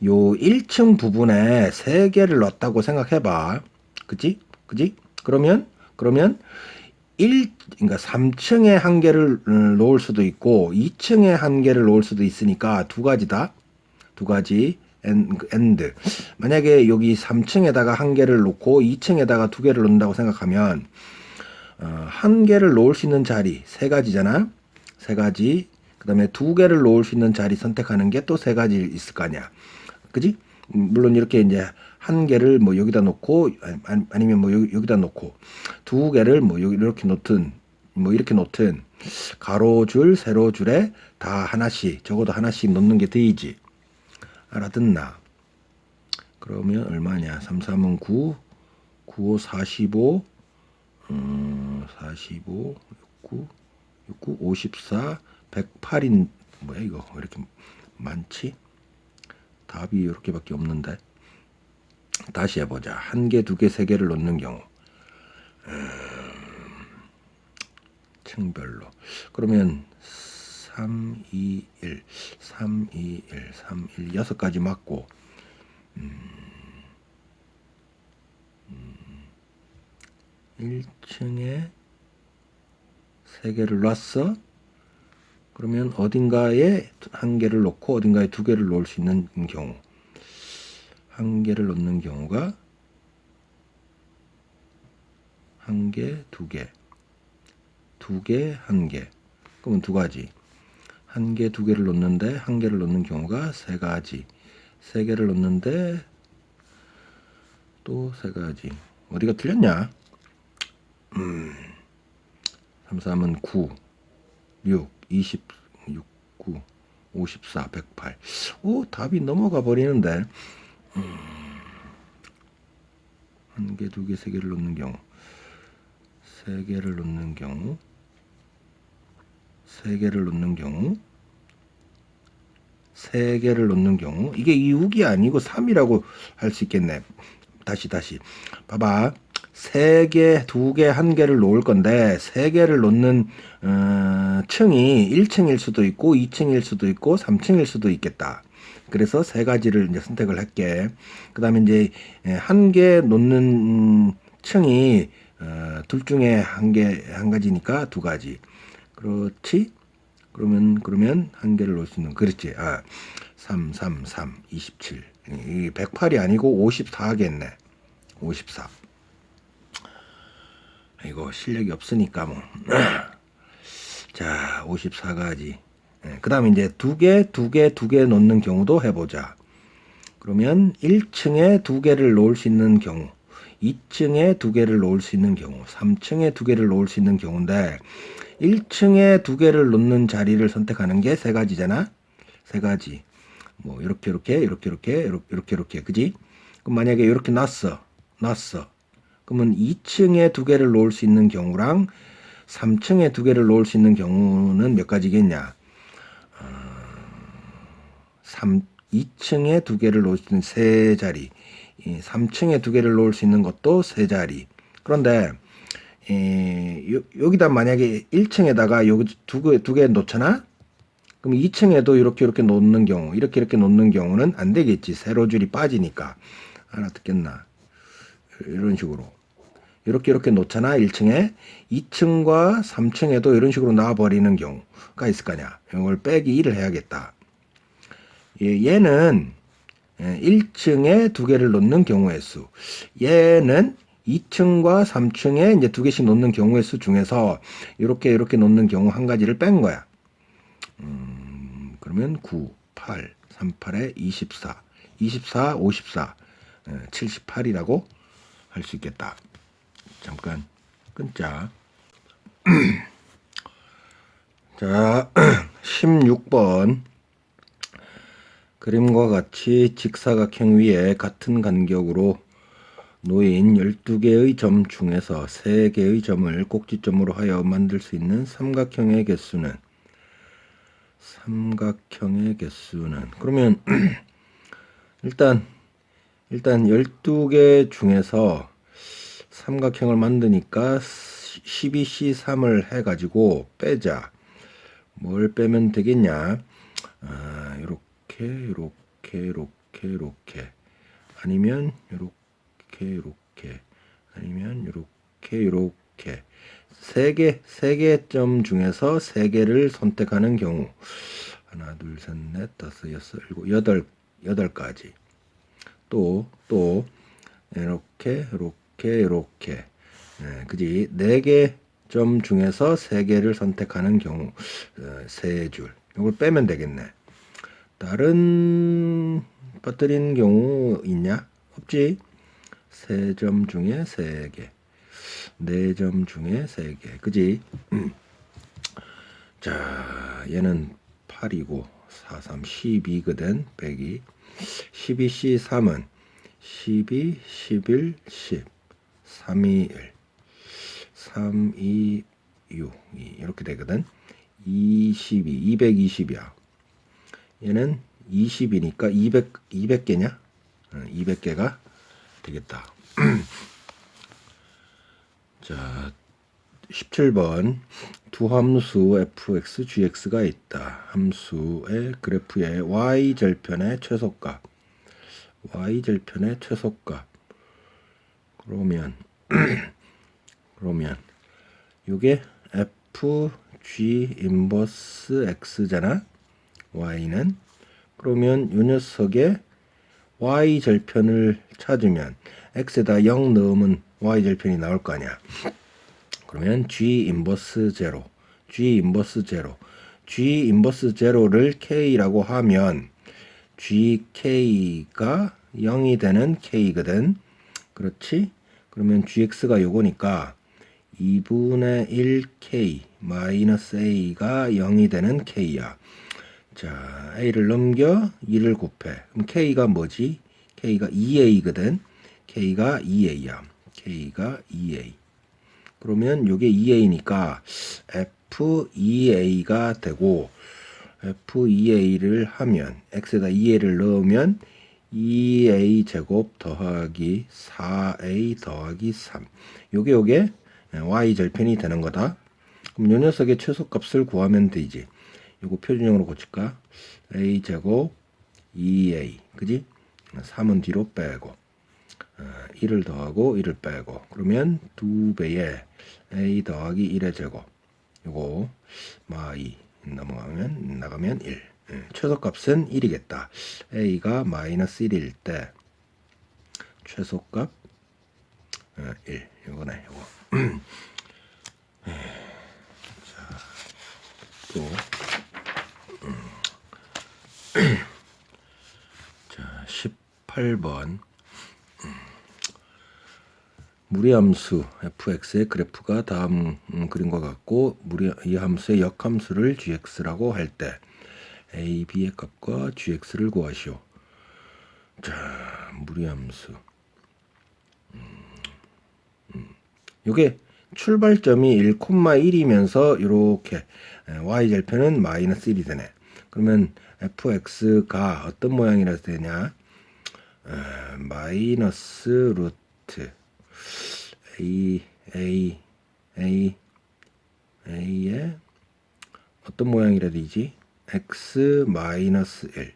요 1층 부분에 3개를 넣었다고 생각해봐. 그치? 그러면 그러니까 3층에 1개를 놓을 수도 있고 2층에 1개를 놓을 수도 있으니까 두 가지 엔드. 만약에 여기 3층에다가 1개를 놓고 2층에다가 2개를 놓는다고 생각하면 1개를 놓을 수 있는 자리 3가지잖아. 3가지. 그 다음에 2개를 놓을 수 있는 자리 선택하는 게 또 3가지 있을 거 아니야. 그지? 물론 이렇게 이제 1개를 뭐 여기다 놓고 아니면 뭐 여기다 놓고 2개를 뭐 여기 이렇게 놓든 뭐 이렇게 놓든 가로줄 세로줄에 다 하나씩 적어도 하나씩 놓는 게 되지. 알아듣나? 그러면 얼마냐? 3, 3은 9, 9, 5, 45, 45, 69, 54, 108인 뭐야 이거? 왜 이렇게 많지? 답이 이렇게밖에 없는데. 다시 해보자. 한 개, 두 개, 세 개를 놓는 경우. 층별로. 그러면 3, 2, 1, 3, 2, 1, 3, 1, 6가지 맞고 1층에 3개를 놨어. 그러면 어딘가에 한 개를 놓고 어딘가에 두 개를 놓을 수 있는 경우. 한 개를 놓는 경우가 한 개, 두 개. 두 개, 한 개. 그러면 두 가지. 한 개, 두 개를 놓는데 한 개를 놓는 경우가 세 가지. 세 개를 놓는데 또 세 가지. 어디가 틀렸냐? 3, 3은 9, 6, 20, 6, 9, 54, 108. 오, 답이 넘어가 버리는데. 한 개, 두 개, 세 개를 놓는 경우. 세 개를 놓는 경우. 세 개를 놓는 경우. 세 개를 놓는 경우. 이게 2국이 아니고 3이라고 할 수 있겠네. 다시. 봐봐. 세 개, 두 개, 한 개를 놓을 건데 세 개를 놓는 층이 1층일 수도 있고 2층일 수도 있고 3층일 수도 있겠다. 그래서 세 가지를 이제 선택을 할게. 그다음에 이제 한 개 놓는 층이 둘 중에 한 가지니까 두 가지. 그렇지? 그러면 한 개를 놓을 수 있는. 그렇지. 3, 27. 이 108이 아니고 54겠네. 54. 이거 실력이 없으니까 뭐. 자, 54가지. 그 다음에 이제 두 개 놓는 경우도 해보자. 그러면 1층에 두 개를 놓을 수 있는 경우, 2층에 두 개를 놓을 수 있는 경우, 3층에 두 개를 놓을 수 있는 경우인데 1층에 두 개를 놓는 자리를 선택하는 게 세 가지잖아. 세 가지. 뭐 이렇게, 그지? 그럼 만약에 이렇게 놨어. 그러면 2층에 두 개를 놓을 수 있는 경우랑 3층에 두 개를 놓을 수 있는 경우는 몇 가지겠냐? 2층에 두 개를 놓을 수 있는 세 자리, 3층에 두 개를 놓을 수 있는 것도 세 자리. 그런데 여기다 만약에 1층에다가 여기 두 개 놓잖아? 그럼 2층에도 이렇게 놓는 경우, 이렇게 놓는 경우는 안 되겠지. 세로 줄이 빠지니까. 알아듣겠나? 이런 식으로. 이렇게 놓잖아. 1층에. 2층과 3층에도 이런 식으로 놔버리는 경우가 있을 거냐. 이걸 빼기 1을 해야겠다. 얘는 1층에 두 개를 놓는 경우의 수. 얘는 2층과 3층에 이제 두 개씩 놓는 경우의 수 중에서 이렇게 놓는 경우 한 가지를 뺀 거야. 그러면 9, 8, 38에 24, 54, 78이라고 할 수 있겠다. 잠깐 끊자. 자, 16번. 그림과 같이 직사각형 위에 같은 간격으로 놓인 12개의 점 중에서 3개의 점을 꼭지점으로 하여 만들 수 있는 삼각형의 개수는 그러면 일단 12개 중에서 삼각형을 만드니까 12C3을 해가지고 빼자. 뭘 빼면 되겠냐? 이렇게 아니면 이렇게 아니면 이렇게 세 개 점 중에서 3개를 선택하는 경우 하나, 둘, 셋, 넷, 다섯, 여섯, 일곱, 여덟 가지. 또 이렇게 그지? 4개 점 중에서 3개를 선택하는 경우 3줄. 이걸 빼면 되겠네. 다른 빠뜨린 경우 있냐? 없지? 3점 중에 3개. 4점 중에 3개. 그지? 자, 얘는 8이고 4, 3, 12거든. 빼기 12C3은 12, 11, 10 3, 2, 1 3, 2, 6 이렇게 되거든. 220이야. 얘는 20이니까 200개냐? 200개가 되겠다. 자, 17번 두 함수 fx, gx가 있다. 함수의 그래프의 y절편의 최소값. y절편의 최소값. 그러면 요게 f, g 인버스 x잖아. y는. 그러면 요 녀석의 y절편을 찾으면 x에다 0 넣으면 y절편이 나올 거 아니야. 그러면 g 인버스 제로, g 인버스 제로, g 인버스 제로를 k라고 하면 gk가 0이 되는 k거든. 그렇지? 그러면 gx가 요거니까 2분의 1k 마이너스 a가 0이 되는 k야. 자, a를 넘겨 2를 곱해. 그럼 k가 뭐지? k가 2a거든. k가 2a야. k가 2a. 그러면 요게 2a니까 f2a가 되고, f2a를 하면 x에다 2a를 넣으면 2a 제곱 더하기 4a 더하기 3. 요게 y절편이 되는 거다. 그럼 요 녀석의 최소값을 구하면 되지. 요거 표준형으로 고칠까? a 제곱 2a, 그지? 3은 뒤로 빼고 1을 더하고 1을 빼고, 그러면 2배에 a 더하기 1의 제곱, 요거 마2 넘어가면 나가면 1. 최소값은 1이겠다. a가 마이너스 1일 때 최소값 1. 요거네, 요거. 자, 또 자, 18번 무리함수 fx의 그래프가 다음 그림과 같고, 이 함수의 역함수를 gx라고 할 때 a, b의 값과 gx를 구하시오. 자, 무리함수. 요게 출발점이 1,1이면서 이렇게 y절편은 마이너스 1이 되네. 그러면 fx가 어떤 모양이라 되냐? 마이너스 루트 a의 어떤 모양이라 되지? x 마이너스 1,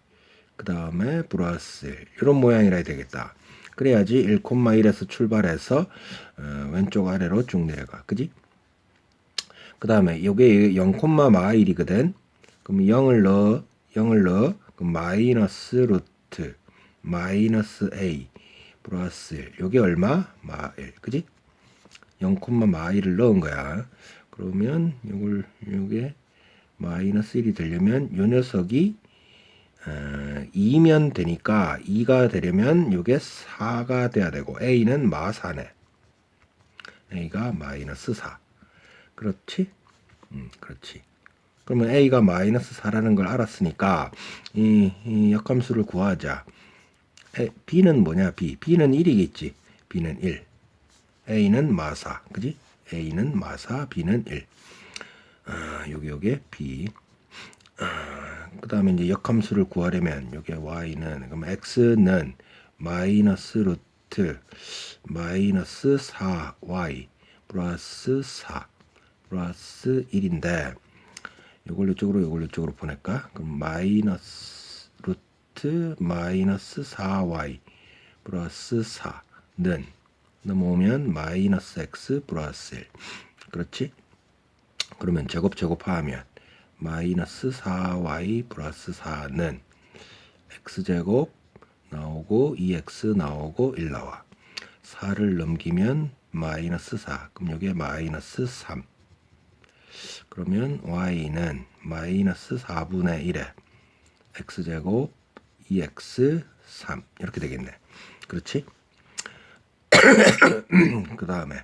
그 다음에 플러스 1, 이런 모양이라 되겠다. 그래야지 1,1에서 출발해서 왼쪽 아래로 쭉 내려가. 그지? 그 다음에 요게 0,1이거든. 그럼 0을 넣어. 그럼 마이너스 루트 마이너스 a 플러스 1. 요게 얼마? 마1. 그지? 0,1을 넣은 거야. 그러면 요게 마이너스 1이 되려면 요 녀석이 2면 되니까 2가 되려면 요게 4가 돼야 되고, a는 마4네. a가 마이너스 4. 그렇지? 그렇지. 그러면 a가 마이너스 4라는 걸 알았으니까 이 역함수를 구하자. b는 뭐냐? b는 1이겠지. b는 1. a는 마4. 그지? a는 마4, b는 1. 요게 b. 그 다음에 이제 역함수를 구하려면 요게 y는, 그럼 x는 마이너스 루트 마이너스 4y 플러스 4 플러스 1인데, 요걸 이쪽으로 보낼까? 그럼 마이너스 루트 마이너스 4y 플러스 4는 넘어오면 마이너스 x 플러스 1. 그렇지? 그러면 제곱하면 마이너스 4y 플러스 4는 x제곱 나오고 2x 나오고 1 나와. 4를 넘기면 마이너스 4. 그럼 여기에 마이너스 3. 그러면 y는 마이너스 4분의 1에 x제곱 2x 3 이렇게 되겠네. 그렇지? 그 다음에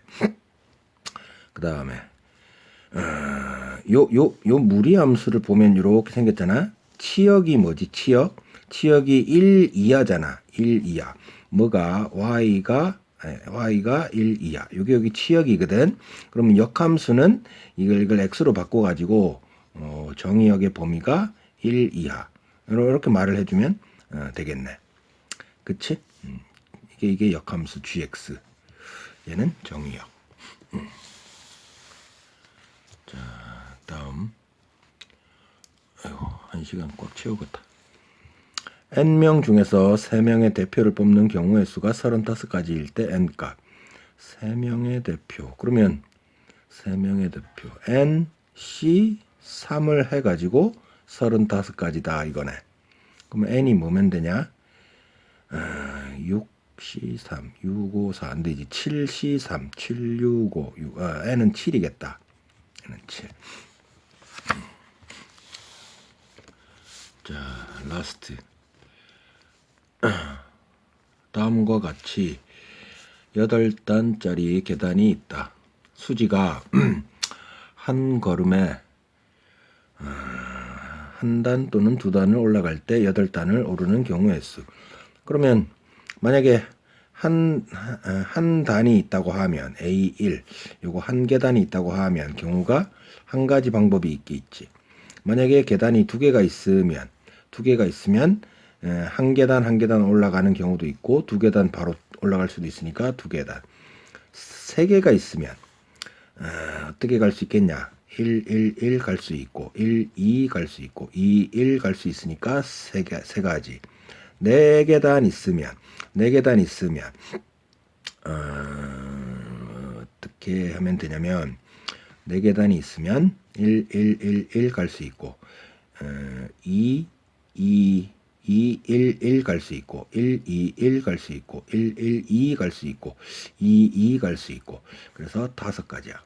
요 무리함수를 보면 이렇게 생겼잖아. 치역이 뭐지? 치역이 1 이하잖아. 1 이하. 뭐가 y가 1 이하. 여기 치역이거든. 그러면 역함수는 이걸 x로 바꿔 가지고 정의역의 범위가 1 이하. 이렇게 말을 해주면 되겠네. 그치? 이게 역함수 gx. 얘는 정의역. 자, 다음. 아이고, 1시간 꽉 채우겠다. n명 중에서 3명의 대표를 뽑는 경우의 수가 35가지일 때 n값. 3명의 대표. 그러면 3명의 대표. n, c, 3을 해가지고 35가지다 이거네. 그럼 n이 뭐면 되냐? 6C3, 654 안 되지. 7C3, 765, n은 7이겠다. n은 7. 자, 라스트. 다음과 같이 8단짜리 계단이 있다. 수지가 한 걸음에 한 단 또는 두 단을 올라갈 때 8단을 오르는 경우의 수. 그러면 만약에 한 단이 있다고 하면 A1 요거 한 계단이 있다고 하면 경우가 한 가지 방법이 있지. 만약에 계단이 두 개가 있으면 한 계단 올라가는 경우도 있고 두 계단 바로 올라갈 수도 있으니까 두 계단. 세 개가 있으면 어떻게 갈 수 있겠냐? 1 갈 수 있고 2 갈 수 있고 1 갈 수 있으니까 세 가지. 네 계단 있으면 어떻게 하면 되냐면 네 계단이 있으면 1 갈 수 있고 2 1 갈 수 있고 1 갈 수 있고 2 갈 수 있고 2 갈 수 있고 그래서 5가지야.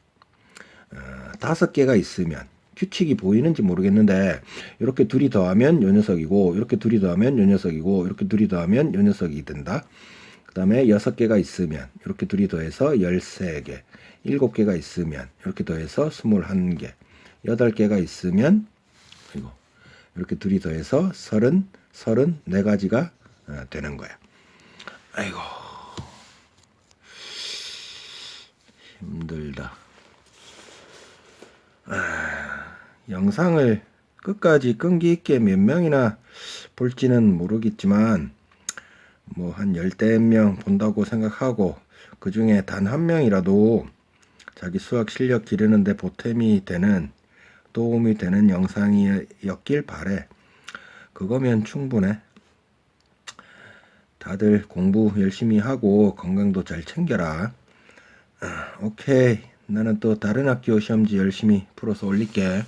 5개가 있으면 규칙이 보이는지 모르겠는데 이렇게 둘이 더하면 요 녀석이고 이렇게 둘이 더하면 요 녀석이고 이렇게 둘이 더하면 요 녀석이 된다. 그 다음에 6개가 있으면 이렇게 둘이 더해서 13개, 7개가 있으면 이렇게 더해서 21개, 8개가 있으면 이렇게 둘이 더해서 34가지가 되는 거야. 아이고 힘들다. 영상을 끝까지 끈기 있게 몇 명이나 볼지는 모르겠지만 뭐 한 10명 본다고 생각하고 그 중에 단 한 명이라도 자기 수학 실력 기르는데 보탬이 되는 도움이 되는 영상이었길 바래. 그거면 충분해. 다들 공부 열심히 하고 건강도 잘 챙겨라. 오케이. 나는 또 다른 학교 시험지 열심히 풀어서 올릴게.